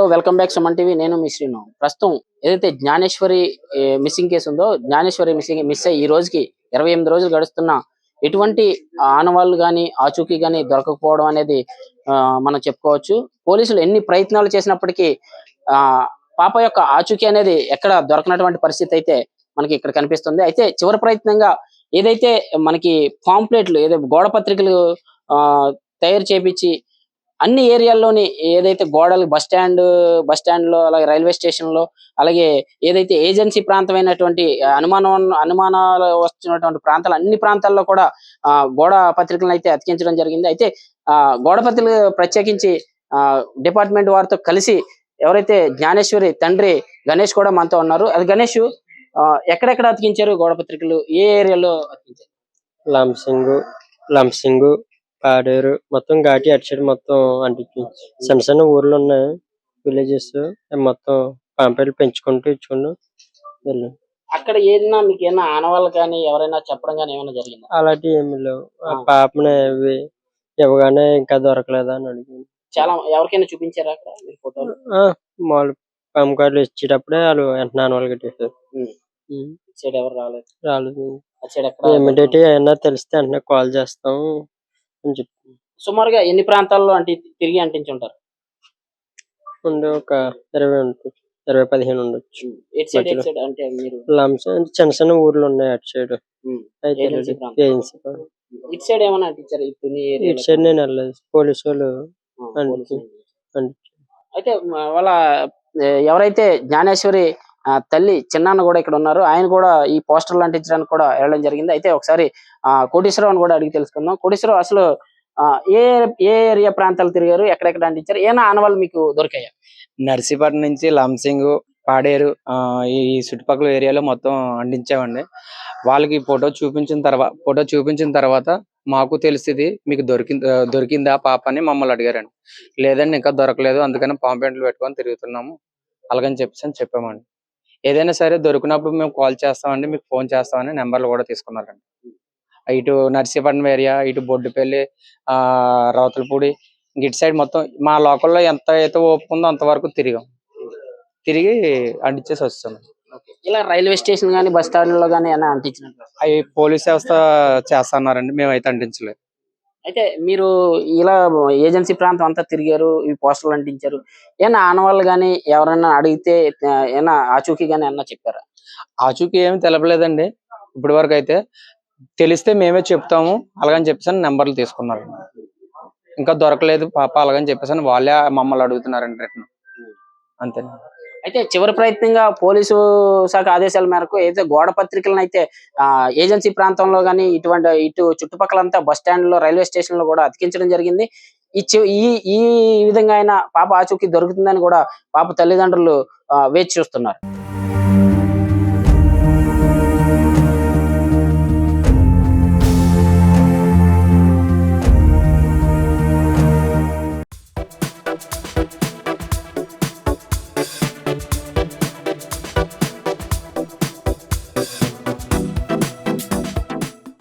Hello, welcome back Suman TV. నేను మీ శ్రీను. ప్రస్తుతం ఏదైతే జ్ఞానేశ్వరి మిస్సింగ్ కేసు ఉందో, జ్ఞానేశ్వరి మిస్ అయ్యి ఈ రోజుకి 28 రోజులు గడుస్తున్నా ఎటువంటి ఆనవాళ్లు గాని ఆచూకీ గాని దొరకకపోవడం అనేది మనం చెప్పుకోవచ్చు. పోలీసులు ఎన్ని ప్రయత్నాలు చేసినప్పటికీ ఆ పాప యొక్క ఆచూకీ అనేది ఎక్కడ దొరకనటువంటి పరిస్థితి అయితే మనకి ఇక్కడ కనిపిస్తుంది. అయితే చివరి ప్రయత్నంగా ఏదైతే మనకి పాంప్లెట్లు ఏదో గోడ పత్రికలు ఆ తయారు చేపించి అన్ని ఏరియాల్లోని ఏదైతే గోడలు బస్ స్టాండ్ లో అలాగే రైల్వే స్టేషన్ లో అలాగే ఏదైతే ఏజెన్సీ ప్రాంతమైనటువంటి అనుమానాలు వస్తున్నటువంటి ప్రాంతాలు అన్ని ప్రాంతాల్లో కూడా గోడ పత్రికలను అయితే అతికించడం జరిగింది. అయితే గోడ పత్రికలు ప్రత్యేకించి డిపార్ట్మెంట్ వారితో కలిసి ఎవరైతే జ్ఞానేశ్వరి తండ్రి గణేష్ కూడా మనతో ఉన్నారు. అది గణేష్, ఎక్కడెక్కడ అతికించారు గోడ పత్రికలు, ఏ ఏరియాలో అతికించారు? లంసింగు పాడేరు మొత్తం ఘాటి అటు సైడ్ మొత్తం అంటే చిన్న చిన్న ఊర్లు ఉన్నాయి, విలేజెస్ మొత్తం పాంపేలు పెంచుకుంటూ ఇచ్చుకుంటూ వెళ్ళాం. అక్కడ ఏదైనా మీకు ఏమైనా ఆనవాళ్ళు కానీ ఎవరైనా చెప్పడం కానీ ఏమైనా జరిగిందా? అలాంటివి ఏమి లేవు. ఆ పాపని ఇవ్వగానే ఇంకా దొరకలేదా అని అడిగింది. చాలా ఎవరికైనా చూపించారా అక్కడ మీరు ఫోటోలు? మామూలు పాము కార్డులు ఇచ్చేటప్పుడే వాళ్ళు వెంటనే ఆనవాళ్ళు కట్టేసారు. సైడ్ ఎవరు రాలేదు. ఇమీడియట్ ఏమన్నా తెలిస్తే వెంటనే కాల్ చేస్తాం అని చెప్పి. సుమారుగా ఎన్ని ప్రాంతాల్లో అంటే తిరిగి అంటించి ఉంటారు? ఒక 20-15 ఉండొచ్చు. అంటే మీరు చిన్న చిన్న ఊర్లు ఉన్నాయి అటు సైడ్. ఇటు సైడ్ ఏమన్నా అంటించారు? ఇటు సైడ్ నేను వెళ్ళలేదు, పోలీసు వాళ్ళు. అయితే వాళ్ళ ఎవరైతే జ్ఞానేశ్వరి తల్లి చిన్నాన్న కూడా ఇక్కడ ఉన్నారు, ఆయన కూడా ఈ పోస్టర్లు అంటించడానికి కూడా వెళ్ళడం జరిగింది. అయితే ఒకసారి కోటేశ్వరరావుని కూడా అడిగి తెలుసుకుందాం. కోటేశ్వరరావు, అసలు ఏ ఏరియా ప్రాంతాలు తిరిగారు, ఎక్కడెక్కడ అంటించారు, ఏమైనా ఆనవాళ్ళు మీకు దొరికాయా? నర్సీపట్నం నుంచి లంసింగ్, పాడేరు ఈ చుట్టుపక్కల ఏరియాలో మొత్తం అంటించామండి. వాళ్ళకి ఫోటో చూపించిన తర్వాత మాకు తెలిసింది మీకు దొరికిందా పాప అని మమ్మల్ని అడిగారండి. లేదండి ఇంకా దొరకలేదు, అందుకని పాంప్లెట్లు పెట్టుకొని తిరుగుతున్నాము అలాగని చెప్పామండి. ఏదైనా సరే దొరికినప్పుడు మేము కాల్ చేస్తామండి, మీకు ఫోన్ చేస్తామని నెంబర్లు కూడా తీసుకున్నారండి. ఇటు నర్సీపట్నం ఏరియా, ఇటు బొడ్డుపల్లి, రౌతులపూడి, ఇటు సైడ్ మొత్తం మా లోకల్లో ఎంత అయితే ఓపుకుందో అంతవరకు తిరిగి అంటించేసి వస్తాం. ఇలా రైల్వే స్టేషన్ గానీ బస్ స్టాండ్ లో గానీ అంటించినట్టు అవి పోలీస్ వ్యవస్థ చేస్తున్నారండి, మేమైతే అంటించలేదు. అయితే మీరు ఇలా ఏజెన్సీ ప్రాంతం అంతా తిరిగారు, ఈ పోస్టర్లు అంటించారు, ఏమన్నా ఆనవాళ్ళు గానీ ఎవరైనా అడిగితే ఏమన్నా ఆచూకీ గానీ ఏమన్నా చెప్పారా? ఆచూకీ ఏమి తెలపలేదండి ఇప్పటి వరకు. అయితే తెలిస్తే మేమే చెప్తాము అలాగని చెప్పేసి నెంబర్లు తీసుకున్నారు. ఇంకా దొరకలేదు పాప అలాగని చెప్పేసి వాళ్ళే మమ్మల్ని అడుగుతున్నారండి రిటర్న్, అంతే. అయితే చివరి ప్రయత్నంగా పోలీసు శాఖ ఆదేశాల మేరకు అయితే గోడ పత్రికలను అయితే ఏజెన్సీ ప్రాంతంలో గానీ ఇటు చుట్టుపక్కలంతా బస్ స్టాండ్ లో రైల్వే స్టేషన్ లో కూడా అతికించడం జరిగింది. ఈ విధంగా అయినా పాప ఆచూకీ దొరుకుతుందని కూడా పాప తల్లిదండ్రులు వేచి చూస్తున్నారు.